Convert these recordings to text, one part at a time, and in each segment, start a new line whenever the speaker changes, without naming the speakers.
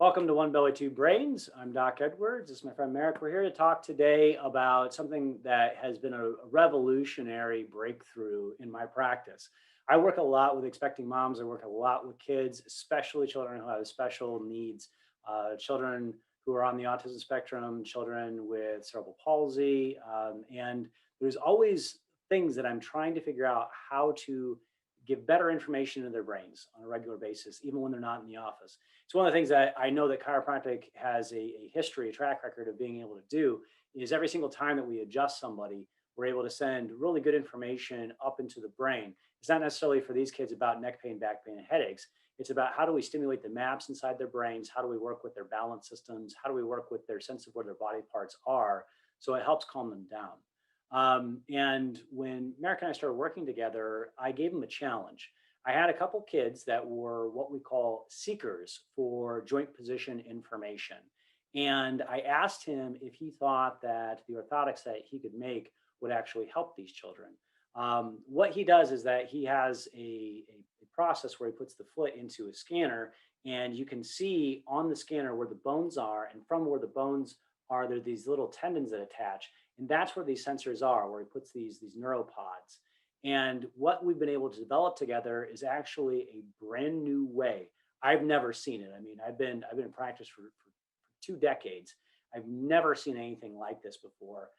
Welcome to One Belly, Two Brains. I'm Doc Edwards. This is my friend Merrick. We're here to talk today about something that has been a revolutionary breakthrough in my practice. I work a lot with expecting moms. I work a lot with kids, especially children who have special needs, children who are on the autism spectrum, children with cerebral palsy. And there's always things that I'm trying to figure out how to give better information to their brains on a regular basis, even when they're not in the office. It's one of the things that I know that chiropractic has a history, a track record of being able to do is every single time that we adjust somebody, we're able to send really good information up into the brain. It's not necessarily for these kids about neck pain, back pain, and headaches. It's about how do we stimulate the maps inside their brains? How do we work with their balance systems? How do we work with their sense of where their body parts are? So it helps calm them down. And when Merrick and I started working together, I gave him a challenge. I had a couple kids that were what we call seekers for joint position information. And I asked him if he thought that the orthotics that he could make would actually help these children. What he does is that he has a process where he puts the foot into a scanner, and you can see on the scanner where the bones are, and from where the bones are, there are these little tendons that attach, and that's where these sensors are, where he puts these neuropods. And what we've been able to develop together is actually a brand new way. I've never seen it. I mean, I've been in practice for 2 decades. I've never seen anything like this before.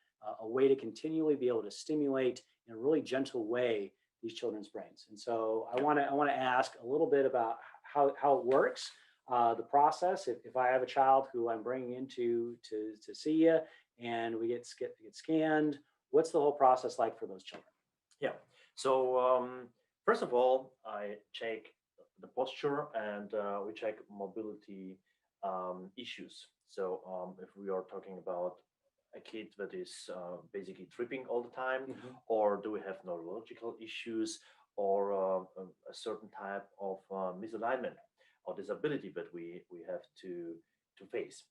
A way to continually be able to stimulate in a really gentle way these children's brains. And so I want to ask a little bit about how it works, the process. If I have a child who I'm bringing in to see you, and we get scanned, what's the whole process like for those children?
Yeah. So first of all, I check the posture and we check mobility issues. So if we are talking about a kid that is basically tripping all the time,
Mhm.
or do we have neurological issues, or a certain type of misalignment or disability that we have to face.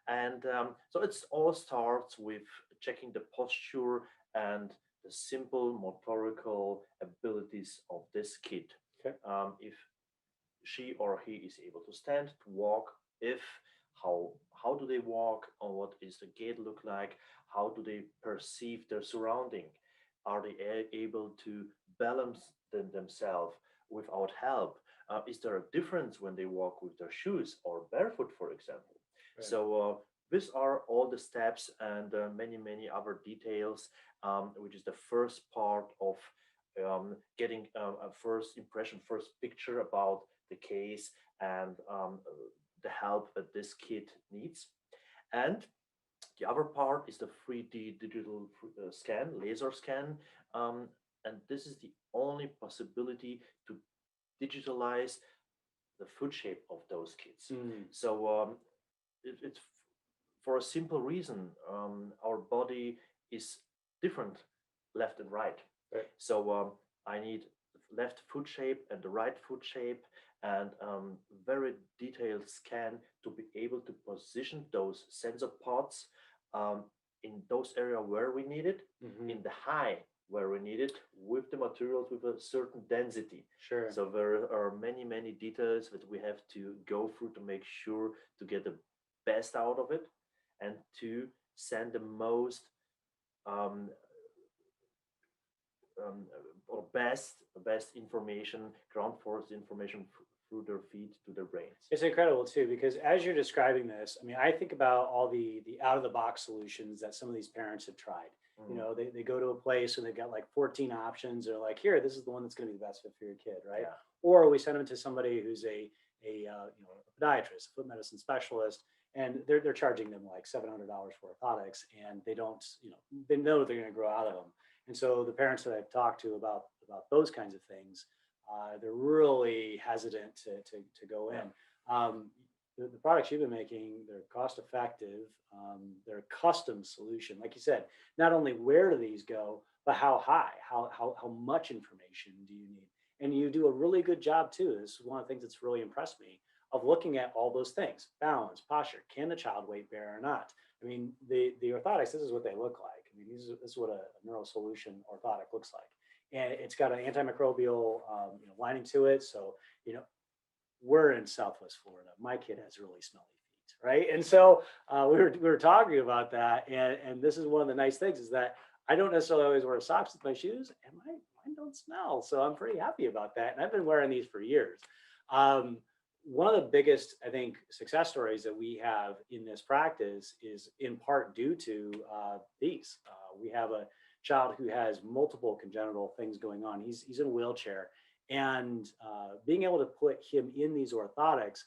And so it's all starts with checking the posture and the simple motorical abilities of this kid.
Okay.
If she or he is able to stand, to walk, if how do they walk, or what is the gait look like, how do they perceive their surrounding, are they able to balance themselves without help, is there a difference when they walk with their shoes or barefoot, for example.
Right.
So these are all the steps and many other details, which is the first part of getting a first impression, first picture about the case and the help that this kid needs. And the other part is the 3D digital scan, laser scan. Um, and this is the only possibility to digitalize the foot shape of those kids.
Mm.
So it's for a simple reason. Our body is different left and right.
Right.
So I need left foot shape and the right foot shape, and very detailed scan to be able to position those sensor pods um, in those area where we need it,
Hmm.
in the high where we need it, with the materials with a certain density.
Sure.
So there are many details that we have to go through to make sure to get the best out of it and to send the most um, or best information, ground force information through their feet to their brains.
It's incredible too, because as you're describing this, I mean, I think about all the out of the box solutions that some of these parents have tried. You
Mm,
know, they go to a place and they've got like 14 options. They're like, here, this is the one that's going to be the best fit for your kid, right?
yeah,
Or we send them to somebody who's a podiatrist, a foot medicine specialist, and they're charging them like $700 for orthotics, and they don't, they know they're going to grow out of them. And so the parents that I've talked to about those kinds of things, they're really hesitant to go
yeah,
in. The products you've been making, they're cost effective. They're a custom solution. Like you said, not only where do these go, but how high, how much information do you need? And you do a really good job too. This is one of the things that's really impressed me of looking at all those things: balance, posture, can the child weight bear or not? I mean, the orthotics, this is what they look like. I mean, this is what a neural solution orthotic looks like, and it's got an antimicrobial lining to it. So you know, we're in Southwest Florida. My kid has really smelly right? And so we were talking about that, and this is one of the nice things is that I don't necessarily always wear socks with my shoes, and mine don't smell, so I'm pretty happy about that. And I've been wearing these for years. Um, One of the biggest, I think, success stories that we have in this practice is in part due to these. We have a child who has multiple congenital things going on. He's in a wheelchair, and being able to put him in these orthotics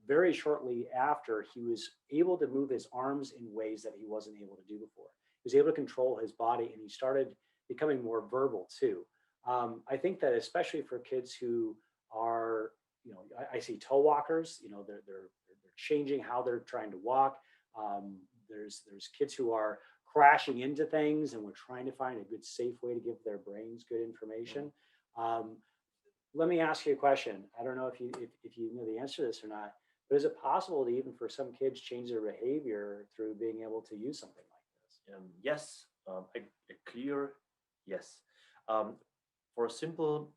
very shortly after, he was able to move his arms in ways that he wasn't able to do before. He was able to control his body, and he started becoming more verbal too. I think that especially for kids who are, I see toe walkers. They're changing how they're trying to walk. There's kids who are crashing into things, and we're trying to find a good, safe way to give their brains good information. Um, Let me ask you a question. I don't know if you know the answer to this or not, but is it possible to even for some kids change their behavior through being able to use something like this?
Yes, a clear yes. Um, for a simple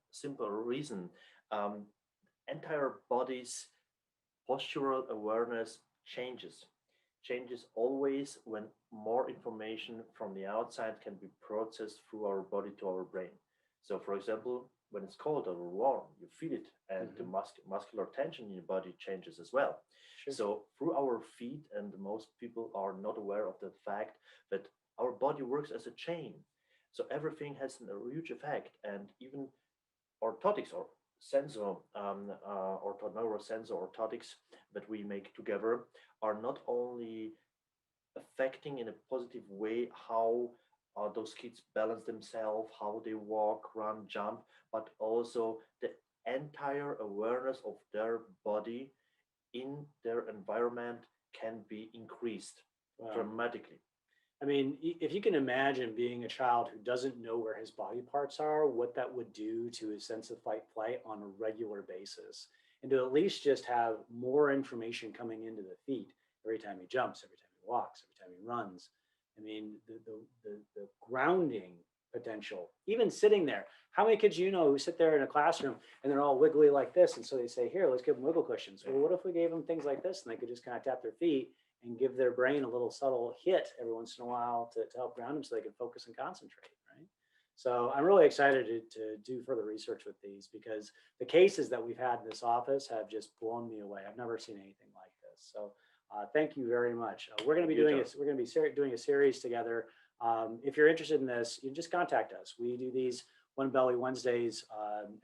reason, um, entire body's postural awareness changes always when more information from the outside can be processed through our body to our brain. So for example, when it's cold or warm, you feel it, and the
Hmm.
muscular tension in your body changes as well.
Sure.
So through our feet, and most people are not aware of the fact that our body works as a chain, so everything has a huge effect. And even orthotics or sensor neurosensor orthotics that we make together are not only affecting in a positive way how those kids balance themselves, how they walk, run, jump, but also the entire awareness of their body in their environment can be increased
Wow.
dramatically.
I mean, if you can imagine being a child who doesn't know where his body parts are, what that would do to his sense of fight flight on a regular basis, and to at least just have more information coming into the feet every time he jumps, every time he walks, every time he runs. I mean, the grounding potential, even sitting there. How many kids you know who sit there in a classroom and they're all wiggly like this? And so they say, here, let's give them wiggle cushions. Well, what if we gave them things like this and they could just kind of tap their feet and give their brain a little subtle hit every once in a while to help ground them so they can focus and concentrate, right? So I'm really excited to do further research with these because the cases that we've had in this office have just blown me away. I've never seen anything like this. So thank you very much. We're going to
Thank
be
you,
doing
John.
this. We're going to be doing a series together. If you're interested in this, you just contact us. We do these One Belly Wednesdays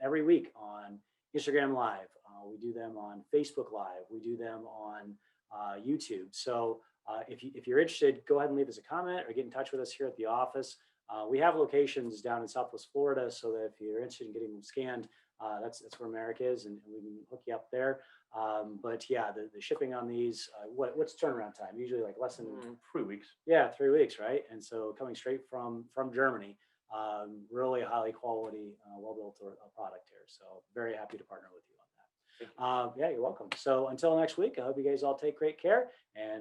every week on Instagram Live. We do them on Facebook Live. We do them on YouTube. So if you're interested, go ahead and leave us a comment or get in touch with us here at the office. We have locations down in Southwest Florida, so that if you're interested in getting them scanned, that's where Merrick is, and we can hook you up there. But yeah, the shipping on these, what's turnaround time? Usually like less than
3 weeks.
yeah 3 weeks, right? And so coming straight from Germany, really highly quality, well built product here. So very happy to partner with you on that.
Thank you.
Yeah, you're welcome. So until next week, I hope you guys all take great care and